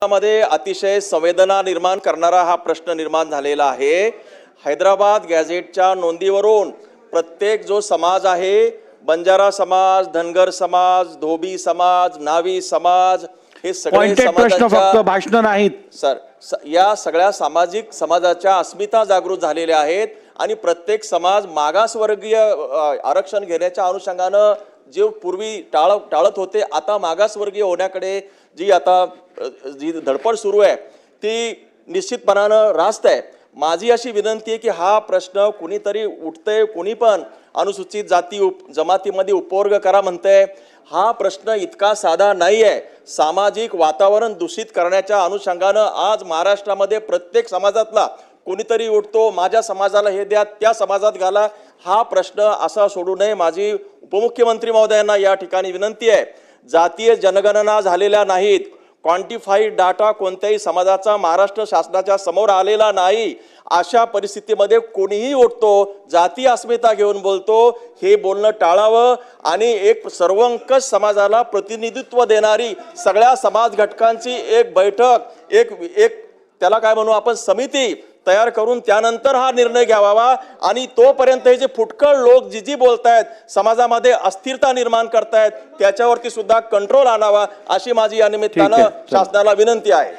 मध्ये अतिशय संवेदना निर्माण करणारा हा प्रश्न निर्माण झालेला आहे। हैदराबाद गॅझेटच्या नोंदीवरून प्रत्येक जो समाज आहे, बंजारा समाज, धनगर समाज, धोबी समाज, नावी समाज, हे सगळे प्रश्न फक्त भाषण नाहीत सर, या सगळ्या सामाजिक समाजाच्या अस्मिता जागृत झालेल्या आहेत आणि प्रत्येक समाज मागासवर्गीय आरक्षण घेण्याच्या अनुषंगाने जे पूर्वी टाळत होते, आता मागासवर्गीय होण्याकडे जी धडपड सुरू आहे ती निश्चितपणाने रास्त आहे। माझी अशी विनंती आहे की हा प्रश्न कुणीतरी उठतंय, कोणी पण अनुसूचित जाती जमातीमध्ये उपवर्ग करा म्हणतंय, हा प्रश्न इतका साधा नाही आहे। सामाजिक वातावरण दूषित करण्याच्या अनुषंगाने आज महाराष्ट्रामध्ये प्रत्येक समाजातला कोणीतरी उठतो, माझ्या समाजाला हे द्या, त्या समाजात घाला, हा प्रश्न असा सोडू नये। माझी उपमुख्यमंत्री महोदयांना या ठिकाणी विनंती आहे, जातीय जनगणना झालेल्या नाहीत, क्वांटिफाईड डाटा कोणत्याही समाजाचा महाराष्ट्र शासनाच्या समोर आलेला नाही, अशा परिस्थितीमध्ये कोणीही उठतो, जाती अस्मिता घेऊन बोलतो, हे बोलणं टाळावं आणि एक सर्वंकष समाजाला प्रतिनिधित्व देणारी सगळ्या समाज घटकांची एक बैठक, एक त्याला काय म्हणू आपण, समिती तयार करून त्यानंतर हा निर्णय घ्यावा आणि तोपर्यंत हे जे फुटकळ लोक जी बोलतायत, समाजामध्ये अस्थिरता निर्माण करतायत, त्याच्यावरती सुद्धा कंट्रोल आणावा, अशी माझी या निमित्तानं शासनाला विनंती आहे।